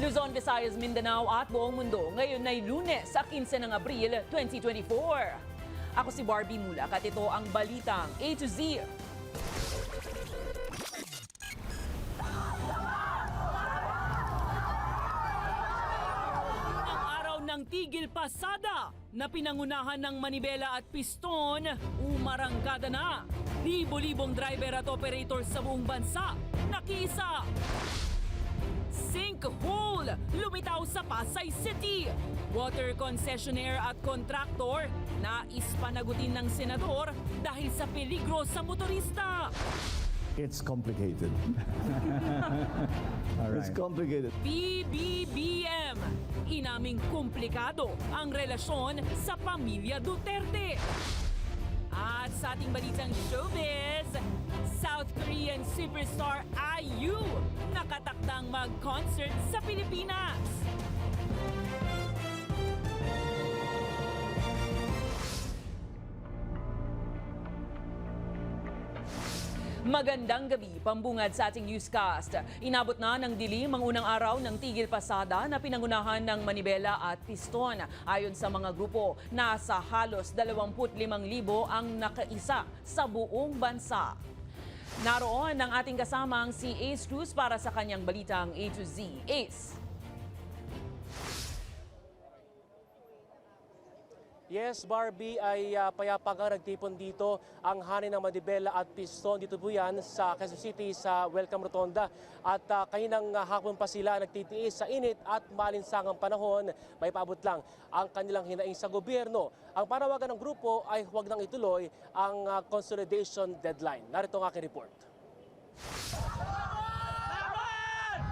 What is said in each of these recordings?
Luzon, Visayas, Mindanao at buong mundo. Ngayon ay Lunes sa 15 ng Abril 2024. Ako si Barbie Mulak at ito ang balitang A to Z. Ang araw ng tigil pasada na pinangunahan ng manibela at piston, umarangkada na. Libo-libong driver at operator sa buong bansa nakiisa. Sinkhole, lumitaw sa Pasay City. Water concessionaire at contractor, nais panagutin ng senador dahil sa peligro sa motorista. It's complicated. All right. It's complicated. PBBM, inaming komplikado ang relasyon sa pamilya Duterte. At sa ating balitang showbiz, South Korean superstar IU nakatakdang mag-concert sa Pilipinas. Magandang gabi, pambungad sa ating newscast. Inabot na ng dilim ang unang araw ng tigil pasada na pinangunahan ng manibela at piston. Ayon sa mga grupo, nasa halos 25,000 ang nakaisa sa buong bansa. Naroon ang ating kasamang si Ace Cruz para sa kanyang balitang A to Z. Ace. Yes, Barbie, ay payapagang nagtipon dito ang hanin ng manibela at piston. Dito po yan sa Quezon City sa Welcome Rotonda. At kaninang hapon pa sila nagtitiis sa init at malinsangang panahon. May paabot lang ang kanilang hinaing sa gobyerno. Ang panawagan ng grupo ay huwag nang ituloy ang consolidation deadline. Narito ang aking report.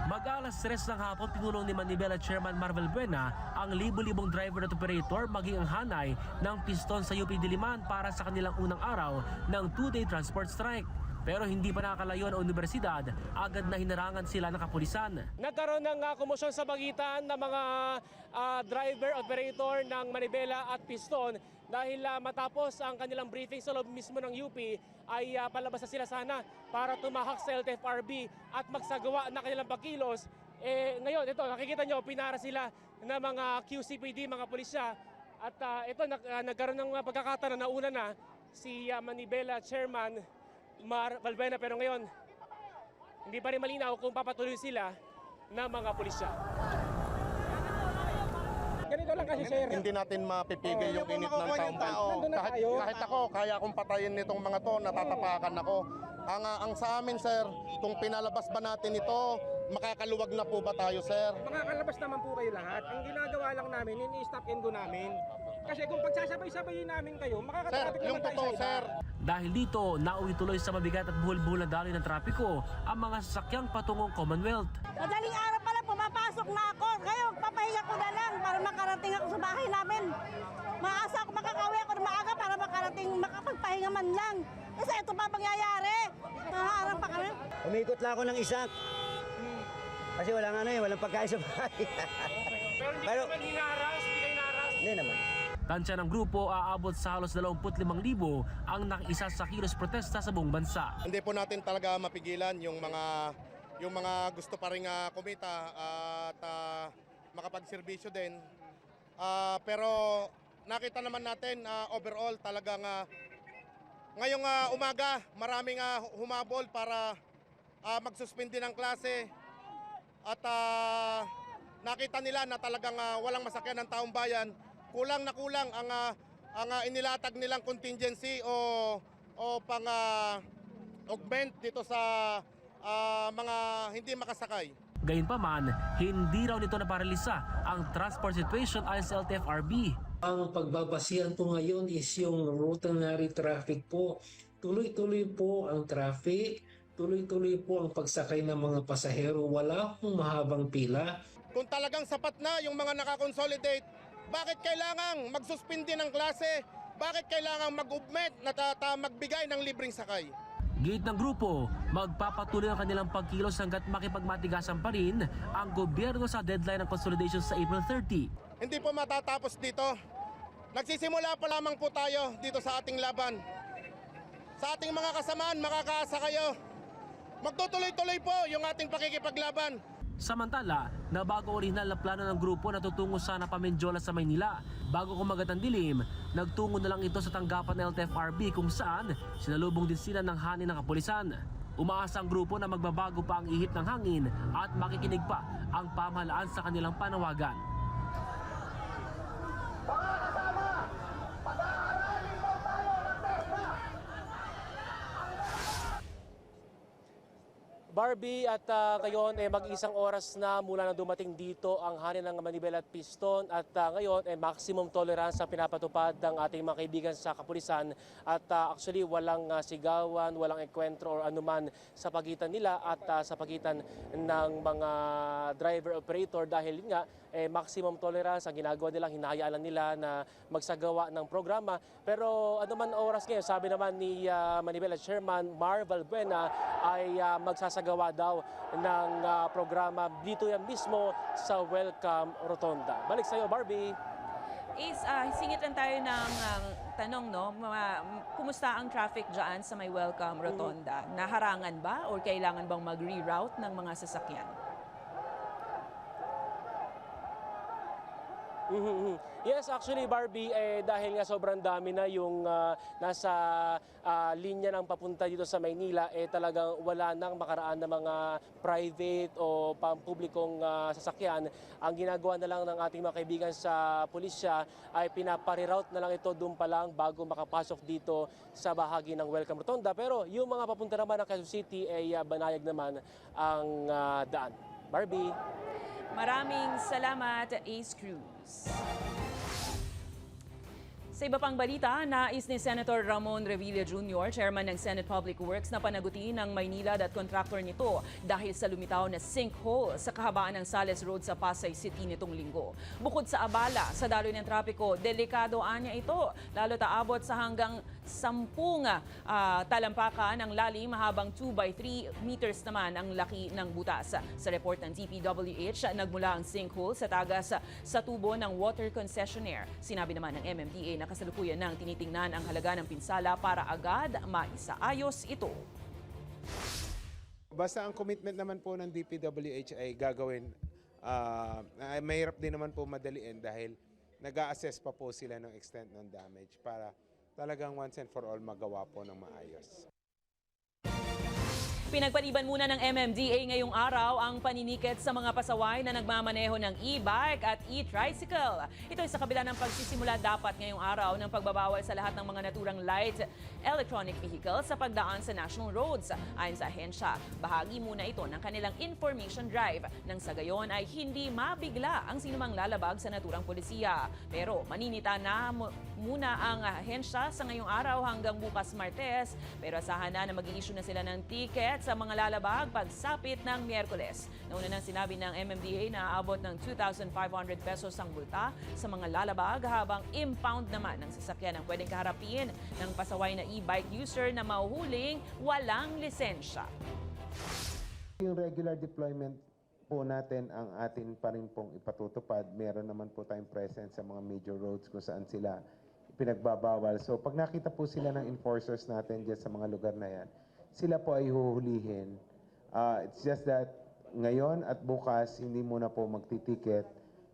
Mag-alas 3 ng hapon, pinulong ni Manibela Chairman Marvel Buena ang libo-libong driver at operator maging ang hanay ng piston sa UP Diliman para sa kanilang unang araw ng 2-day transport strike. Pero hindi pa nakakalayo ang universidad, agad na hinarangan sila ng kapulisan. Nagkaroon ng komosyon sa pagitan ng mga driver, operator ng manibela at piston dahil matapos ang kanilang briefing sa loob mismo ng UP ay palabas na sila sana para tumahak sa LTFRB at magsagawa ng kanilang pagkilos. Ngayon, ito, nakikita nyo, pinara sila ng mga QCPD, mga pulisya. At ito, nagkaroon ng pagkakataon na nauna na si Manibela Chairman Mar Valbuena, pero ngayon hindi pa rin malinaw kung papatuloy sila ng mga pulisya. Ganito lang kasi, sir. Hindi natin mapipigil yung init ng tao. Kahit ako, kaya akong patayin nitong mga to, natatapakan ako. Ang sa amin, sir, kung pinalabas ba natin ito, makakaluwag na po ba tayo, sir? Makakalabas naman po kayo lahat. Ang ginagawa lang namin, ini-stop and go namin. Kasi kung pagsasabay-sabayin namin kayo, makakatraffic naman tayo sa sir. Dahil dito, nauwi tuloy sa mabigat at buhol-buhol na daloy ng trapiko ang mga sasakyang patungong Commonwealth. Madaling araw pa lang, pumapasok na ako. Ngayon, papahinga ko na lang para makarating ako sa bahay namin. Maasa ako, makakauwi ako ng maaga para makapagpahinga man lang. Kasi ito pa pangyayari. Nakaharap pa kami. Umikot lang ako ng isa. Kasi walang walang pagkain sa bahay. Pero hindi naman hinaras, hindi kayo naras? Hindi naman. Tansya ng grupo, aabot sa halos 25,000 ang nakiisa sa kilos protesta sa buong bansa. Hindi po natin talaga mapigilan yung mga gusto pa ring kumita at makapagserbisyo din. Pero nakita naman natin overall talagang ngayong umaga maraming humabol para magsuspindi ng klase at nakita nila na talagang walang masakyan ng taong bayan. Kulang na kulang ang inilatag nilang contingency o pang augment dito sa mga hindi makasakay. Gayunpaman, hindi raw nito naparalisa ang transport situation ayon sa LTFRB. Ang pagbabasihan po ngayon is yung routinary traffic po. Tuloy-tuloy po ang traffic, tuloy-tuloy po ang pagsakay ng mga pasahero. Wala pong mahabang pila. Kung talagang sapat na yung mga nakakonsolidate, bakit kailangang magsuspindi ng klase? Bakit kailangang mag-augment at magbigay ng libreng sakay? Gate ng grupo, magpapatuloy ang kanilang pagkilos hanggat makipagmatigasan pa rin ang gobyerno sa deadline ng consolidation sa April 30. Hindi po matatapos dito. Nagsisimula pa lamang po tayo dito sa ating laban. Sa ating mga kasamaan, makakaasa kayo. Magtutuloy-tuloy po yung ating pakikipaglaban. Samantala, nabago orihinal na plano ng grupo na tutungo sana pa Mendiola sa Maynila. Bago kumagat ang dilim, nagtungo na lang ito sa tanggapan ng LTFRB kung saan sinalubong din sila ng hani ng kapulisan. Umaasa ang grupo na magbabago pa ang ihip ng hangin at makikinig pa ang pamahalaan sa kanilang panawagan. Barbie, at ngayon mag-isang oras na mula na dumating dito ang hani ng Manibela at Piston, at ngayon maximum tolerance ang pinapatupad ng ating mga kaibigan sa kapulisan, at actually walang sigawan, walang enkwentro or anuman sa pagitan nila at sa pagitan ng mga driver operator dahil nga maximum tolerance ang ginagawa nila, hinahayaan nila na magsagawa ng programa. Pero anuman oras ngayon, sabi naman ni Manibela Chairman Marvel Buena ay magsasagawa daw ng programa dito yan mismo sa Welcome Rotonda. Balik sa iyo, Barbie. Singit lang tayo ng tanong, no? Kumusta ang traffic dyan sa may Welcome Rotonda? Naharangan ba o kailangan bang mag-reroute ng mga sasakyan? Yes, actually Barbie, dahil nga sobrang dami na yung nasa linya ng papunta dito sa Maynila, talagang wala nang makaraan na mga private o pampublikong sasakyan. Ang ginagawa na lang ng ating mga kaibigan sa pulisya ay pinapareroute na lang ito doon pa lang bago makapasok dito sa bahagi ng Welcome Rotonda. Pero yung mga papunta naman ng Quezon City ay banayag naman ang daan. Barbie. Maraming salamat, Ace Cruz. Sa iba pang balita, nais ni Senator Ramon Revilla Jr., Chairman ng Senate Public Works, na panagutin ng Maynilad at kontraktor nito dahil sa lumitaw na sinkhole sa kahabaan ng Sales Road sa Pasay City nitong linggo. Bukod sa abala sa daloy ng trapiko, delikado anya ito, lalo taabot sa hanggang 10 talampakan ang lalim, habang 2 by 3 meters naman ang laki ng butas. Sa report ng DPWH, nagmula ang sinkhole sa tagas sa tubo ng water concessionaire. Sinabi naman ng MMDA na kasalukuyan nang tinitingnan ang halaga ng pinsala para agad maisaayos ito. Basta ang commitment naman po ng DPWH ay gagawin, mahirap din naman po madaliin dahil nag-a-assess pa po sila ng extent ng damage para talagang once and for all magawa po ng maayos. Pinagpaliban muna ng MMDA ngayong araw ang paninikit sa mga pasaway na nagmamaneho ng e-bike at e-tricycle. Ito ay sa kabila ng pagsisimula dapat ngayong araw ng pagbabawal sa lahat ng mga naturang light electronic vehicles sa pagdaan sa national roads. Ayon sa ahensya, bahagi muna ito ng kanilang information drive nang sa gayon ay hindi mabigla ang sinumang lalabag sa naturang polisiya. Pero maninita na muna ang ahensya sa ngayong araw hanggang bukas Martes, pero asahan na mag-i-issue na sila ng ticket sa mga lalabag pagsapit ng Miyerkules. Nauna nang sinabi ng MMDA na aabot ng 2,500 pesos ang multa sa mga lalabag, habang impound naman ng sasakyan ang pwedeng kaharapin ng pasaway na e-bike user na mahuhuling walang lisensya. Yung regular deployment po natin ang atin pa rin pong ipatutupad. Meron naman po tayong presence sa mga major roads kung saan sila pinagbabawal. So pag nakita po sila ng enforcers natin dyan sa mga lugar na yan, sila po ay huhulihin. It's just that ngayon at bukas hindi muna po magtitiket.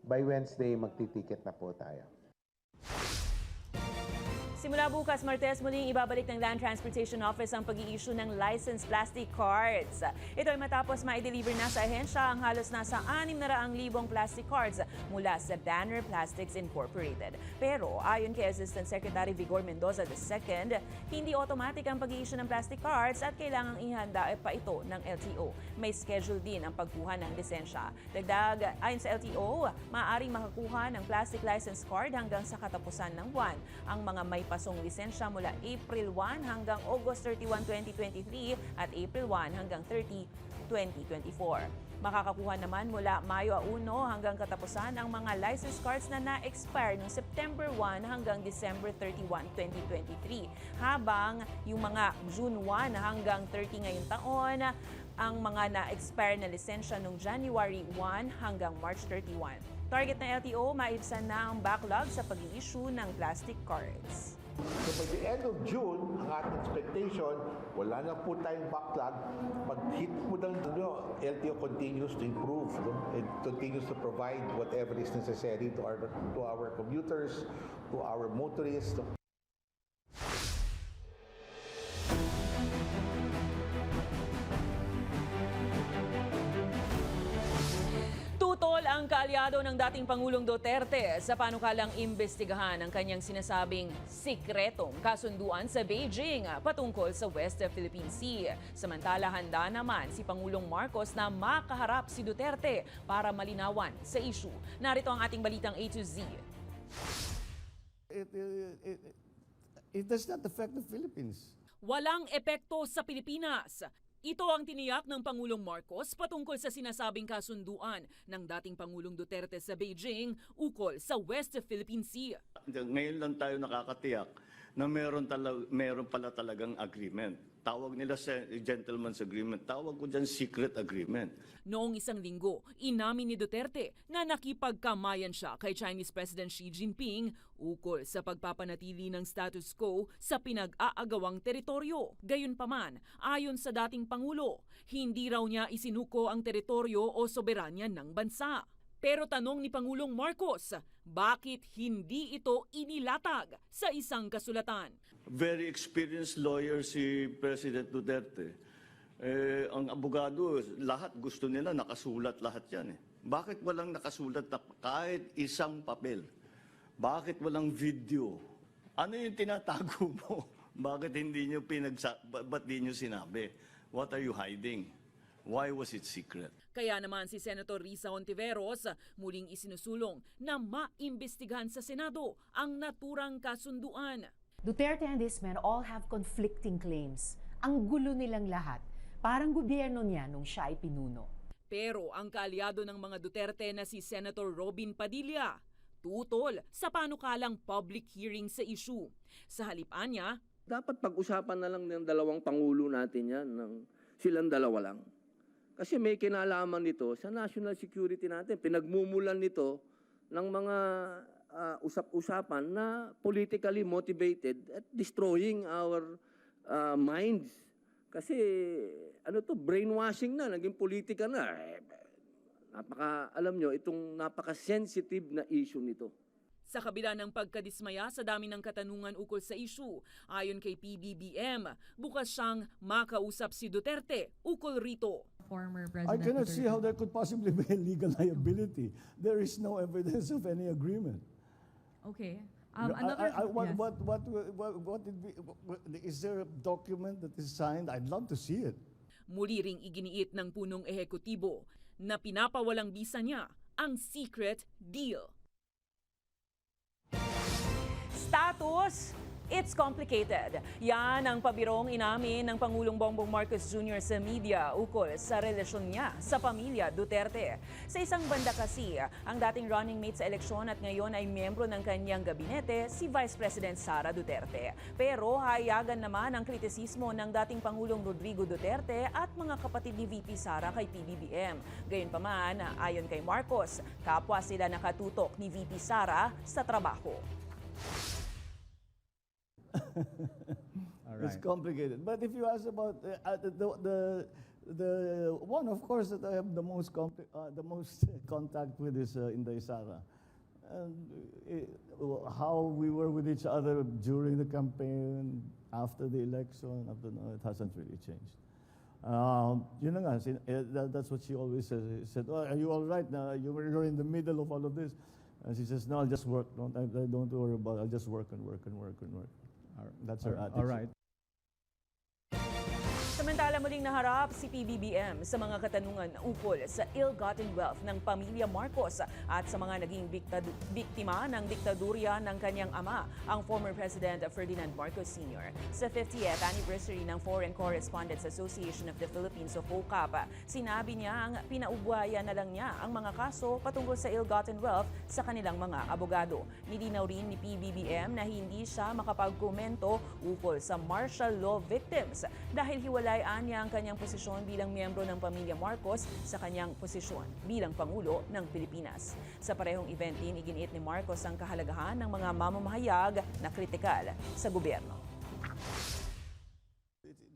By Wednesday magtitiket na po tayo. Simula bukas Martes, muling ibabalik ng Land Transportation Office ang pag-i-issue ng licensed plastic cards. Ito ay matapos ma-deliver na sa ahensya ang halos nasa 600,000 plastic cards mula sa Banner Plastics Incorporated. Pero ayon kay Assistant Secretary Vigor Mendoza II, hindi automatic ang pag-i-issue ng plastic cards at kailangang ihanda pa ito ng LTO. May schedule din ang pagkuha ng lisensya. Dagdag, ayon sa LTO, maaaring makakuha ng plastic license card hanggang sa katapusan ng buwan. Ang mga may pasong lisensya mula April 1 hanggang August 31, 2023 at April 1 hanggang 30, 2024. Makakakuha naman mula Mayo 1 hanggang katapusan ang mga license cards na na-expire noong September 1 hanggang December 31, 2023. Habang yung mga June 1 hanggang 30 ngayong taon, ang mga na-expire na lisensya noong January 1 hanggang March 31. Target ng LTO, maibsan na ang backlog sa pag-i-issue ng plastic cards. So by the end of June, ang ating expectation, wala na po tayong backlog. Pag hit mo ng LTO continues to improve. It continues to provide whatever is necessary to our commuters, to our motorists. Tutol ang kaalyado ng dating Pangulong Duterte sa panukalang imbestigahan ang kanyang sinasabing sikretong kasunduan sa Beijing patungkol sa West Philippine Sea. Samantala, handa naman si Pangulong Marcos na makaharap si Duterte para malinawan sa issue. Narito ang ating balitang A to Z. It does not affect the Philippines. Walang epekto sa Pilipinas. Ito ang tiniyak ng Pangulong Marcos patungkol sa sinasabing kasunduan ng dating Pangulong Duterte sa Beijing ukol sa West Philippine Sea. Ngayon lang tayo nakakatiyak na meron pala talagang agreement. Tawag nila sa gentleman's agreement. Tawag ko dyan secret agreement. Noong isang linggo, inamin ni Duterte na nakipagkamayan siya kay Chinese President Xi Jinping ukol sa pagpapanatili ng status quo sa pinag-aagawang teritoryo. Gayunpaman, ayon sa dating Pangulo, hindi raw niya isinuko ang teritoryo o soberanya ng bansa. Pero tanong ni Pangulong Marcos, bakit hindi ito inilatag sa isang kasulatan? Very experienced lawyer si President Duterte. Ang abogado, lahat gusto nila nakasulat lahat yan. Bakit walang nakasulat na kahit isang papel? Bakit walang video? Ano yung tinatago mo? Bakit hindi nyo ba't di nyo sinabi? What are you hiding? Why was it secret? Kaya naman si Senator Risa Hontiveros muling isinusulong na maimbestigahan sa Senado ang naturang kasunduan. Duterte and this man all have conflicting claims. Ang gulo nilang lahat. Parang gobyerno niya nung siya ay pinuno. Pero ang kaalyado ng mga Duterte na si Senator Robin Padilla, tutol sa panukalang public hearing sa issue. Sa halipan niya, dapat pag-usapan na lang ng dalawang pangulo natin yan, silang dalawa lang. Kasi may kinalaman nito sa national security natin. Pinagmumulan nito ng mga usap-usapan na politically motivated at destroying our minds. Kasi brainwashing na, naging politika na. Alam nyo, itong napaka-sensitive na issue nito. Sa kabila ng pagkadismaya sa dami ng katanungan ukol sa issue, ayon kay PBBM, bukas siyang makausap si Duterte ukol rito. I cannot see how there could possibly be a legal liability. There is no evidence of any agreement. Okay. Is there a document that is signed? I'd love to see it. Muli ring iginiit ng punong ehekutibo na pinapawalang bisa niya ang secret deal. Status, it's complicated. Yan ang pabirong inamin ng Pangulong Bongbong Marcos Jr. sa media ukol sa relasyon niya sa pamilya Duterte. Sa isang banda kasi, ang dating running mate sa eleksyon at ngayon ay miyembro ng kanyang gabinete, si Vice President Sara Duterte. Pero hayagan naman ang kritisismo ng dating Pangulong Rodrigo Duterte at mga kapatid ni VP Sara kay PBBM. Gayunpaman, ayon kay Marcos, kapwa sila nakatutok ni VP Sara sa trabaho. It's complicated. But if you ask about the one, of course, that I have the most contact with is Inday Sara. And how we were with each other during the campaign, after the election, it hasn't really changed. Yun na nga, that's what she always says. She said, "Oh, are you all right now? You're in the middle of all of this." And she says, "No, I'll just work. Don't worry about it. I'll just work and work and work and work." That's her attitude. All right. Samantala muling naharap si PBBM sa mga katanungan ukol sa ill-gotten wealth ng pamilya Marcos at sa mga naging biktima ng diktadurya ng kanyang ama, ang former President Ferdinand Marcos Sr. Sa 50th anniversary ng Foreign Correspondents Association of the Philippines o FOCAP, sinabi niya ang pinaugwayan na lang niya ang mga kaso patungkol sa ill-gotten wealth sa kanilang mga abogado. Nilinaw rin ni PBBM na hindi siya makapagkomento ukol sa martial law victims dahil hiwalay Hinihimlay niya ang kanyang posisyon bilang miyembro ng pamilya Marcos sa kanyang posisyon bilang Pangulo ng Pilipinas. Sa parehong event din, iginiit ni Marcos ang kahalagahan ng mga mamamahayag na kritikal sa gobyerno.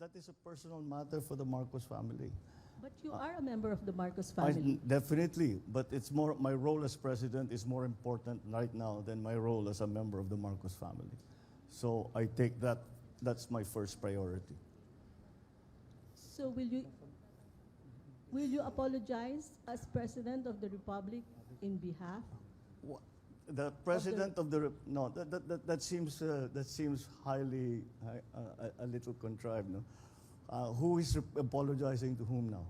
That is a personal matter for the Marcos family. But you are a member of the Marcos family. Definitely, but it's more, my role as president is more important right now than my role as a member of the Marcos family. So I take that's my first priority. So will you apologize as President of the Republic in behalf? The president of the no, that seems highly a little contrived. No? Who is apologizing to whom now?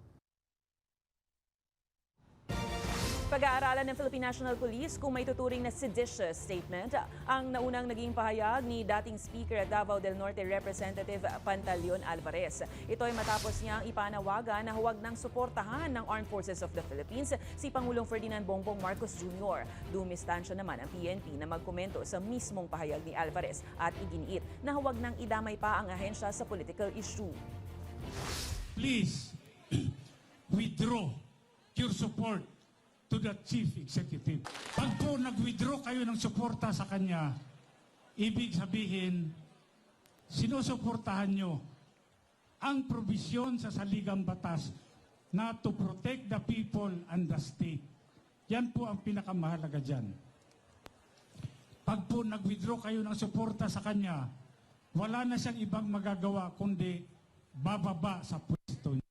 Pag-aaralan ng Philippine National Police kung may tuturing na seditious statement ang naunang naging pahayag ni dating Speaker at Davao del Norte Representative Pantaleon Alvarez. Ito ay matapos niyang ipanawagan na huwag nang suportahan ng Armed Forces of the Philippines si Pangulong Ferdinand Bongbong Marcos Jr. Dumistansya naman ang PNP na magkomento sa mismong pahayag ni Alvarez at iginiit na huwag nang idamay pa ang ahensya sa political issue. Please withdraw your support to the Chief Executive. Pag po nag-withdraw kayo ng suporta sa kanya, ibig sabihin, sinusuportahan nyo ang probisyon sa saligang batas na to protect the people and the state. Yan po ang pinakamahalaga dyan. Pag po nag-withdraw kayo ng suporta sa kanya, wala na siyang ibang magagawa kundi bababa sa pwesto niya.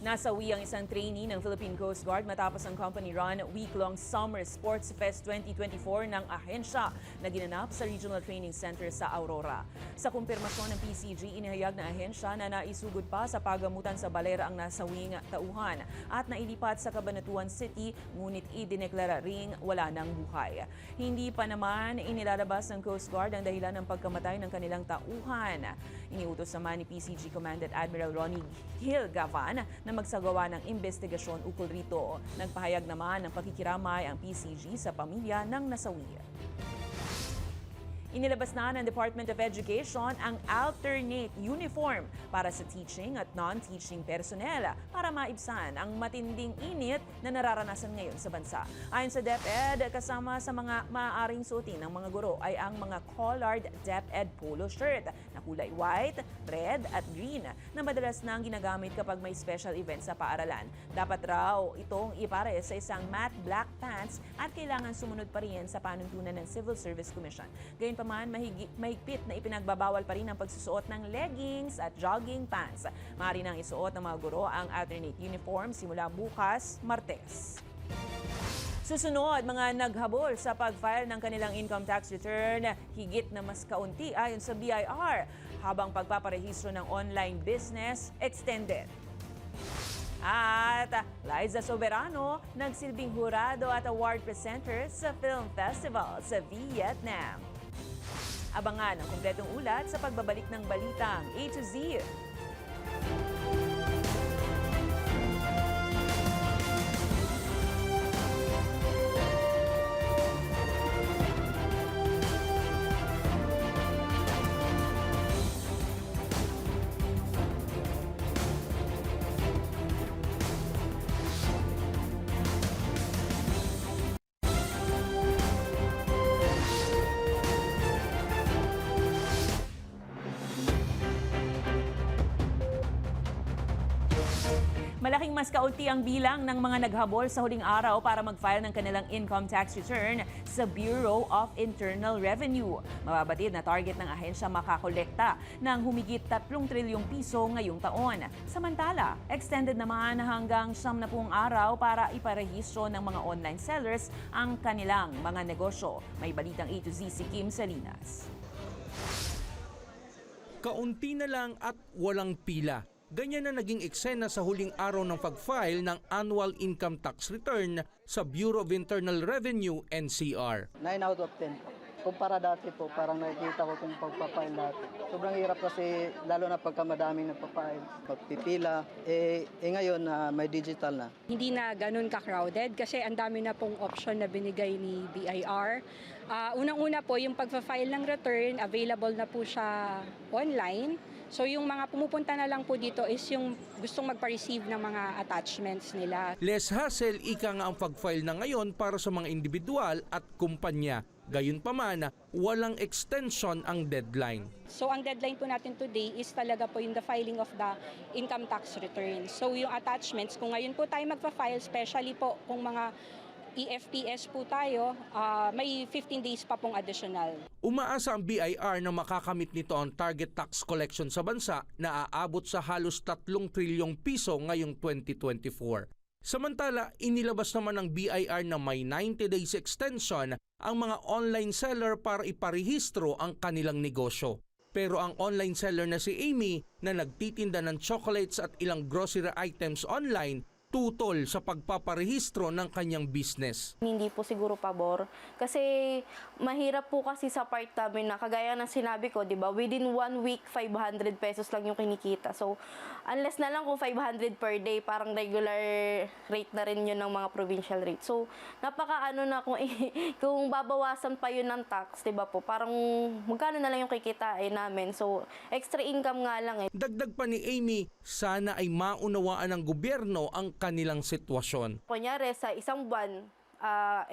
Nasawi ang isang trainee ng Philippine Coast Guard matapos ang company-run week-long Summer Sports Fest 2024 ng ahensya na ginanap sa Regional Training Center sa Aurora. Sa kumpirmasyon ng PCG, inihayag na ahensya na naisugod pa sa pagamutan sa balera ang nasawing tauhan at nailipat sa Cabanatuan City, ngunit idineklara ring wala ng buhay. Hindi pa naman inilalabas ng Coast Guard ang dahilan ng pagkamatay ng kanilang tauhan. Iniutos naman ni PCG Commandant Admiral Ronnie Gil Gavan na magsagawa ng investigasyon ukol rito. Nagpahayag naman ng pakikiramay ang PCG sa pamilya ng nasawi. Inilabas na ng Department of Education ang alternate uniform para sa teaching at non-teaching personnel para maibsan ang matinding init na nararanasan ngayon sa bansa. Ayon sa DepEd, kasama sa mga maaaring suotin ng mga guro ay ang mga collared DepEd polo shirt na kulay white, red at green na madalas nang ginagamit kapag may special event sa paaralan. Dapat raw itong ipare sa isang matte black pants at kailangan sumunod pa rin sa panuntunan ng Civil Service Commission. Gayunpaman, mahigpit na ipinagbabawal pa rin ang pagsusuot ng leggings at jogging pants. Maaari nang isuot ng mga guro ang alternate uniform simula bukas, Martes. Susunod, mga naghabol sa pag-file ng kanilang income tax return, higit na mas kaunti ayon sa BIR, habang pagpaparehistro ng online business extended. At Liza Soberano, nagsilbing hurado at award presenter sa Film Festival sa Vietnam. Abangan ang kumpletong ulat sa pagbabalik ng Balitang A to Z. Malaking mas kaunti ang bilang ng mga naghabol sa huling araw para mag-file ng kanilang income tax return sa Bureau of Internal Revenue. Mababatid na target ng ahensya makakolekta ng humigit 3 trilyong piso ngayong taon. Samantala, extended naman hanggang 70 araw para iparehistro ng mga online sellers ang kanilang mga negosyo. May balitang A to Z si Kim Salinas. Kaunti na lang at walang pila. Ganyan na naging eksena sa huling araw ng pag-file ng annual income tax return sa Bureau of Internal Revenue, NCR. 9 out of 10. Kumpara dati po, parang nakikita ko kung pagpapail dati. Sobrang hirap kasi lalo na pagka madaming nagpapail, magpipila. Ngayon may digital na. Hindi na ganun ka-crowded kasi ang dami na pong option na binigay ni BIR. Unang-una po, yung pagpa-file ng return, available na po siya online. So yung mga pumupunta na lang po dito is yung gustong magpa-receive ng mga attachments nila. Less hassle, ika nga ang pag-file na ngayon para sa mga individual at kumpanya. Gayunpaman, walang extension ang deadline. So ang deadline po natin today is talaga po yung the filing of the income tax return. So yung attachments, kung ngayon po tayo magpa-file, especially po kung mga EFTS po tayo, may 15 days pa pong additional. Umaasa ang BIR na makakamit nito ang target tax collection sa bansa na aabot sa halos 3 trilyong piso ngayong 2024. Samantala, inilabas naman ng BIR na may 90 days extension ang mga online seller para iparehistro ang kanilang negosyo. Pero ang online seller na si Amy na nagtitinda ng chocolates at ilang grocery items online, tutol sa pagpaparehistro ng kanyang business. Hindi po siguro pabor kasi mahirap po kasi sa part namin na kagaya ng sinabi ko, 'di ba? Within 1 week 500 pesos lang yung kinikita. So unless na lang kung 500 per day, parang regular rate na rin yun ng mga provincial rate. So napakaano na kung babawasan pa yun ng tax, 'di ba po? Parang magkano na lang yung kikitain namin. So extra income nga lang eh. Dagdag pa ni Amy, sana ay maunawaan ng gobyerno ang kanilang sitwasyon. Kunyari sa isang buwan,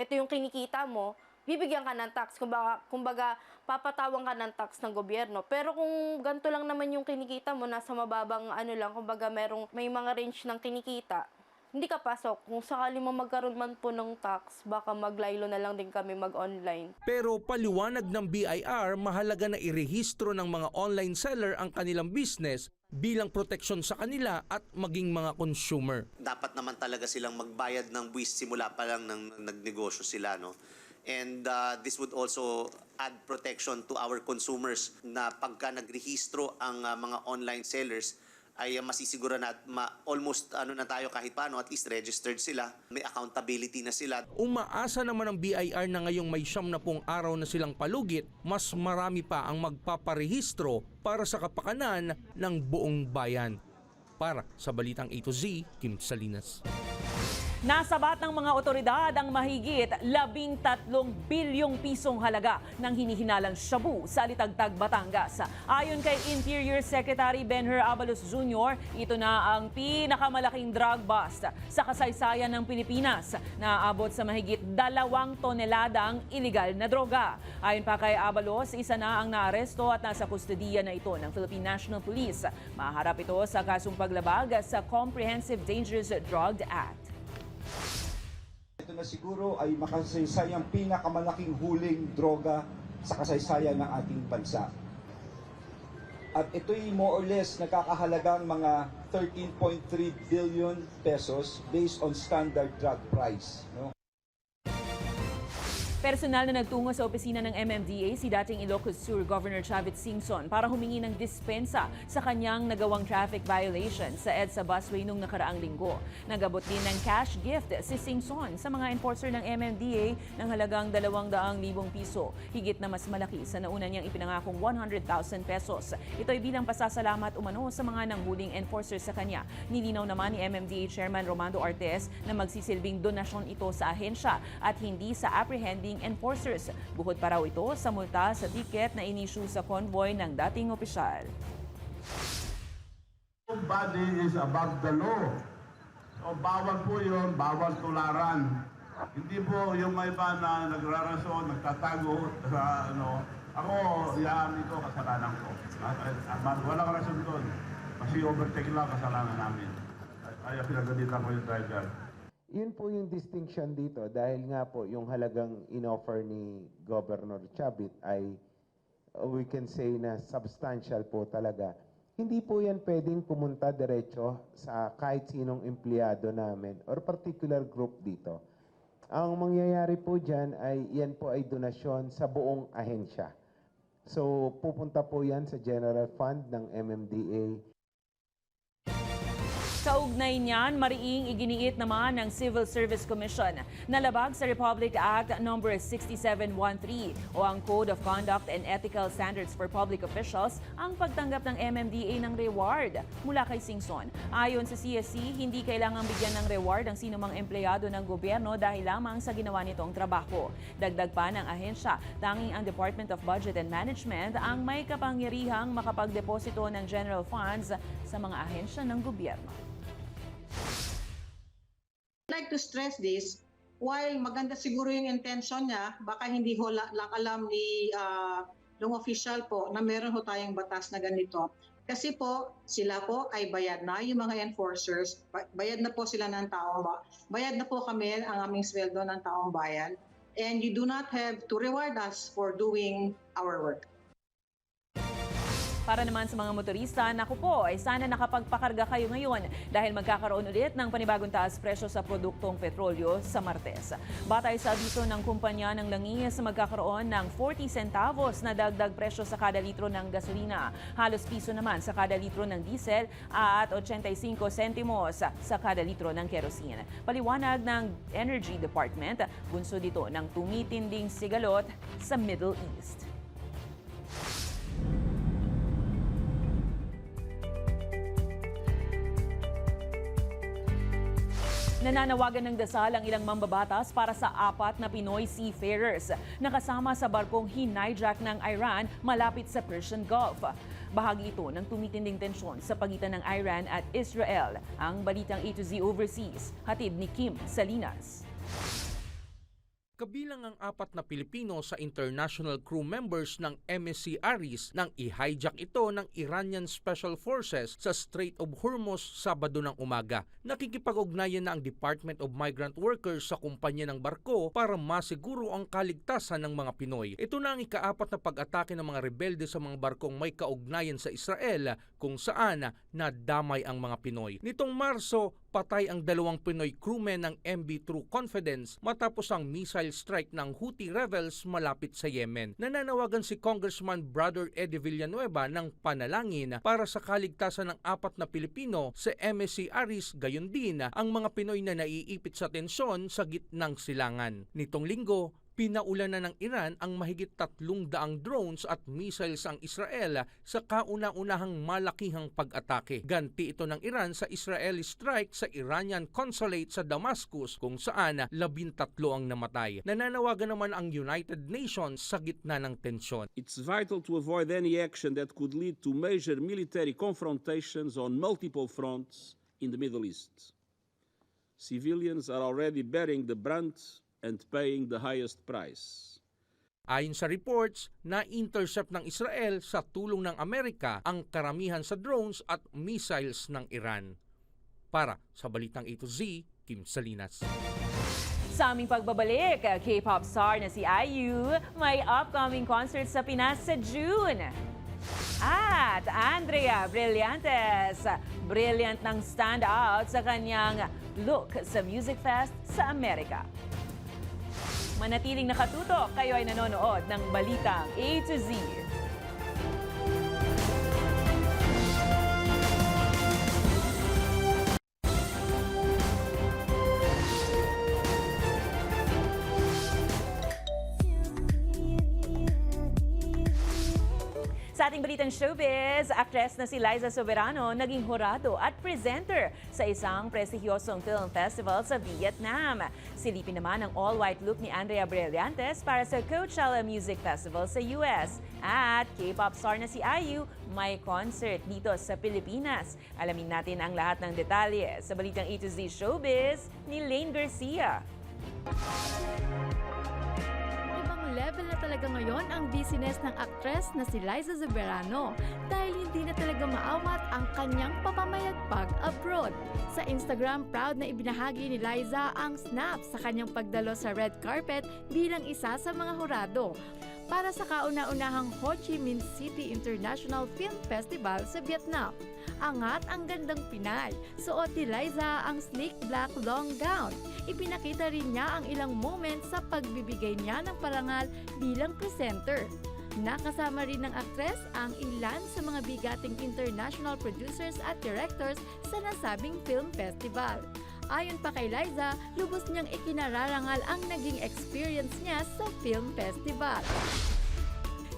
ito yung kinikita mo, bibigyan ka ng tax. Kumbaga, papatawang ka ng tax ng gobyerno. Pero kung ganito lang naman yung kinikita mo, nasa mababang kumbaga may mga range ng kinikita, hindi ka pasok. Kung sakali mo magkaroon man po ng tax, baka maglaylo na lang din kami mag-online. Pero paliwanag ng BIR, mahalaga na irehistro ng mga online seller ang kanilang business bilang proteksyon sa kanila at maging mga consumer. Dapat naman talaga silang magbayad ng buwis simula pa lang nang nagnegosyo sila, no? And this would also add protection to our consumers na pagka nagrehistro ang mga online sellers ay masisiguro na almost na tayo kahit paano, at least registered sila, may accountability na sila. Umaasa naman ang BIR na ngayong may 70 araw na silang palugit, mas marami pa ang magpaparehistro para sa kapakanan ng buong bayan. Para sa Balitang A to Z, Kim Salinas. Nasabat ng mga otoridad ang mahigit 13 bilyong pisong halaga ng hinihinalang shabu sa Alitagtag, Batangas. Ayon kay Interior Secretary Benher Abalos Jr., ito na ang pinakamalaking drug bust sa kasaysayan ng Pilipinas na aabot sa mahigit 2 toneladang iligal na droga. Ayon pa kay Abalos, isa na ang naaresto at nasa kustodiya na ito ng Philippine National Police. Maharap ito sa kasong paglabag sa Comprehensive Dangerous Drug Act. Ito na siguro ay makasaysayang pinakamalaking huling droga sa kasaysayan ng ating bansa. At ito'y more or less nakakahalagang mga 13.3 billion pesos based on standard drug price. No? Personal na nagtungo sa opisina ng MMDA si dating Ilocos Sur Governor Chavit Singson para humingi ng dispensa sa kanyang nagawang traffic violation sa EDSA busway nung nakaraang linggo. Nagabot din ng cash gift si Singson sa mga enforcer ng MMDA ng halagang 200,000 piso. Higit na mas malaki sa nauna niyang ipinangakong 100,000 pesos. Ito ay bilang pasasalamat umano sa mga nanghuling enforcer sa kanya. Nilinaw naman ni MMDA Chairman Romando Artes na magsisilbing donasyon ito sa ahensya at hindi sa apprehending enforcers. Bukod pa raw ito sa multa sa ticket na inisyu sa convoy ng dating opisyal. Nobody is above the law. So, bawal po yun, bawal tularan. Hindi po yung may iba na nagrarason, nagtatago sa ako, yaman ito, kasalanan ko. Walang rason doon. Kasi overtake lang kasalanan namin. Kaya pinagalitan ko yung driver. Yun po yung distinction dito dahil nga po yung halagang inoffer ni Governor Chavit ay we can say na substantial po talaga. Hindi po yan pwedeng pumunta diretso sa kahit sinong empleyado namin or particular group dito. Ang mangyayari po dyan ay yan po ay donasyon sa buong ahensya. So pupunta po yan sa General Fund ng MMDA. Kaugnay niyan, mariing iginiit naman ng Civil Service Commission na labag sa Republic Act No. 6713 o ang Code of Conduct and Ethical Standards for Public Officials ang pagtanggap ng MMDA ng reward mula kay Singson. Ayon sa CSC, hindi kailangang bigyan ng reward ang sinumang empleyado ng gobyerno dahil lamang sa ginawa nitong trabaho. Dagdag pa ng ahensya, tanging ang Department of Budget and Management ang may kapangyarihang makapagdeposito ng general funds sa mga ahensya ng gobyerno. I'd like to stress this, while maganda siguro yung intention niya, baka hindi ho lang alam ni yung official po na meron ho tayong batas na ganito. Kasi po, sila po ay bayad na, yung mga enforcers, bayad na po sila ng taong bayad na po kami ang aming sweldo ng taong bayan. And you do not have to reward us for doing our work. Para naman sa mga motorista, naku po, ay sana nakapagpakarga kayo ngayon dahil magkakaroon ulit ng panibagong taas presyo sa produktong petrolyo sa Martes. Batay sa abiso ng kumpanya ng langis, magkakaroon ng 40 centavos na dagdag presyo sa kada litro ng gasolina. Halos piso naman sa kada litro ng diesel at 85 sentimos sa kada litro ng kerosene. Paliwanag ng Energy Department, bunso dito ng tumitinding sigalot sa Middle East. Nananawagan ng dasal ang ilang mambabatas para sa 4 na Pinoy seafarers na kasama sa barkong hinijack ng Iran malapit sa Persian Gulf. Bahagi ito ng tumitinding tensyon sa pagitan ng Iran at Israel. Ang balitang A to Z Overseas, hatid ni Kim Salinas. Kabilang ang 4 na Pilipino sa international crew members ng MSC Aris nang i-hijack ito ng Iranian Special Forces sa Strait of Hormuz Sabado ng umaga. Nakikipag-ugnayan na ang Department of Migrant Workers sa kumpanya ng barko para masiguro ang kaligtasan ng mga Pinoy. Ito na ang ika-4 na pag-atake ng mga rebelde sa mga barkong may kaugnayan sa Israel kung saan nadamay ang mga Pinoy. Nitong Marso, patay ang 2 Pinoy crewmen ng MV True Confidence matapos ang missile strike ng Houthi rebels malapit sa Yemen. Nananawagan si Congressman Brother Eddie Villanueva ng panalangin para sa kaligtasan ng 4 na Pilipino sa MSC Aris, gayon din ang mga Pinoy na naiipit sa tensyon sa gitnang silangan. Nitong linggo, pinaulan na ng Iran ang mahigit 300 drones at missiles ang Israel sa kauna-unahang malakihang pag-atake. Ganti ito ng Iran sa Israeli strike sa Iranian consulate sa Damascus kung saan 13 ang namatay. Nananawagan naman ang United Nations sa gitna ng tensyon. It's vital to avoid any action that could lead to major military confrontations on multiple fronts in the Middle East. Civilians are already bearing the brunt and paying the highest price. Ayon sa reports, na-intercept ng Israel sa tulong ng Amerika ang karamihan sa drones at missiles ng Iran. Para sa Balitang A to Z, Kim Salinas. Sa aming pagbabalik, K-pop star na si IU may upcoming concert sa Pinas sa June. At Andrea Brillantes, brilliant ng stand out sa kanyang look sa Music Fest sa Amerika. Manatiling nakatutok, kayo ay nanonood ng Balitang A to Z. Sa ating balitang showbiz, actress na si Liza Soberano naging hurado at presenter sa isang prestigyosong film festival sa Vietnam. Silipin naman ang all-white look ni Andrea Brillantes para sa Coachella Music Festival sa US. At K-pop star na si IU may concert dito sa Pilipinas. Alamin natin ang lahat ng detalye sa balitang A to Z Showbiz ni Lane Garcia. Level na talaga ngayon ang business ng actress na si Liza Soberano dahil hindi na talaga maawat ang kanyang pamamayagpag abroad. Sa Instagram, proud na ibinahagi ni Liza ang snap sa kanyang pagdalo sa red carpet bilang isa sa mga hurado para sa kauna-unahang Ho Chi Minh City International Film Festival sa Vietnam. Angat ang gandang Pinay. Suot ni Liza ang sleek black long gown. Ipinakita rin niya ang ilang moments sa pagbibigay niya ng parangal bilang presenter. Nakasama rin ng aktres ang ilan sa mga bigating international producers at directors sa nasabing film festival. Ayon pa kay Liza, lubos niyang ikinararangal ang naging experience niya sa film festival.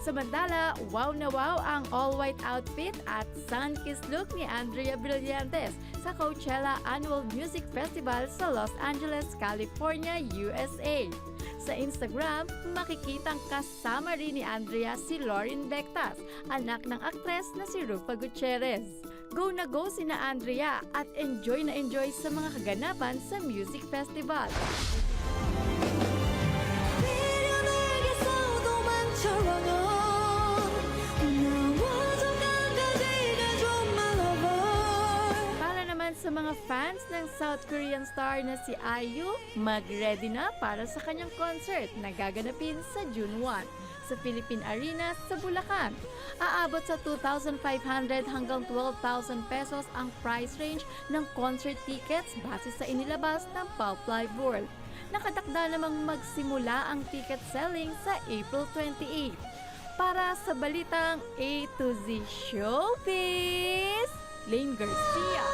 Samantala, wow na wow ang all-white outfit at sun-kissed look ni Andrea Brillantes sa Coachella Annual Music Festival sa Los Angeles, California, USA. Sa Instagram, makikitang kasama rin ni Andrea si Lauren Bectas, anak ng aktres na si Rufa Gutierrez. Go na go sina Andrea at enjoy na enjoy sa mga kaganapan sa music festival. Para naman sa mga fans ng South Korean star na si IU, mag-ready na para sa kanyang concert na gaganapin sa June 1 sa Philippine Arena sa Bulacan. Aabot sa 2,500 hanggang 12,000 pesos ang price range ng concert tickets base sa inilabas ng Pulp Live World. Nakatakda namang magsimula ang ticket selling sa April 28. Para sa balitang A to Z Showbiz, Lane Garcia.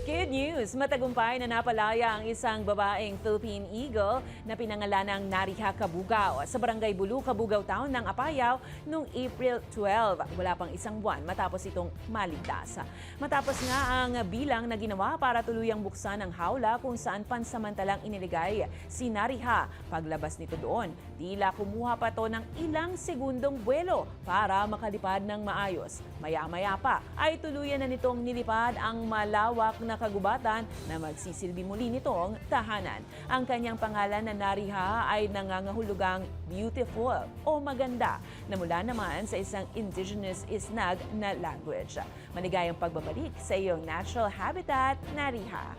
Good news! Matagumpay na napalaya ang isang babaeng Philippine Eagle na pinangalanang Nariha Kabugao sa Barangay Bulu, Kabugao Town ng Apayao noong April 12. Wala pang isang buwan matapos itong maligtas. Matapos nga ang bilang na ginawa para tuluyang buksan ang hawla kung saan pansamantalang iniligay si Nariha. Paglabas nito doon, tila kumuha pa to ng ilang segundong buwelo para makalipad ng maayos. Maya-maya pa ay tuluyan na nitong nilipad ang malawak na kagubatan na magsisilbi muli nitong tahanan. Ang kanyang pangalan na Nariha ay nangangahulugang beautiful o maganda na mula naman sa isang indigenous Isnag na language. Maligayang pagbabalik sa iyong natural habitat, Nariha.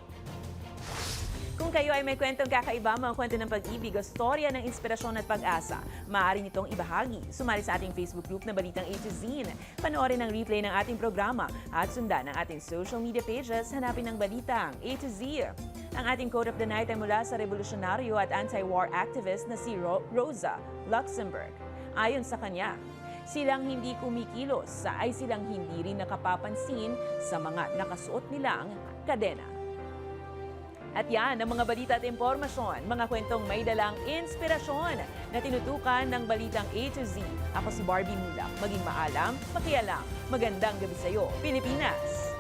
Kung kayo ay may kwentong kakaiba, mga kwento ng pag-ibig o storya ng inspirasyon at pag-asa, maaari nitong ibahagi. Sumali sa ating Facebook group na Balitang A to Z. Panoorin ang replay ng ating programa at sundan ang ating social media pages. Hanapin ang Balitang A to Z. Ang ating quote of the night ay mula sa revolusyonaryo at anti-war activist na si Rosa Luxemburg. Ayon sa kanya, silang hindi kumikilos ay silang hindi rin nakapapansin sa mga nakasuot nilang kadena. At yan ang mga balita at impormasyon, mga kwentong may dalang inspirasyon na tinutukan ng Balitang A to Z. Ako si Barbie Mulak. Maging maalam, makialam. Magandang gabi sa iyo, Pilipinas!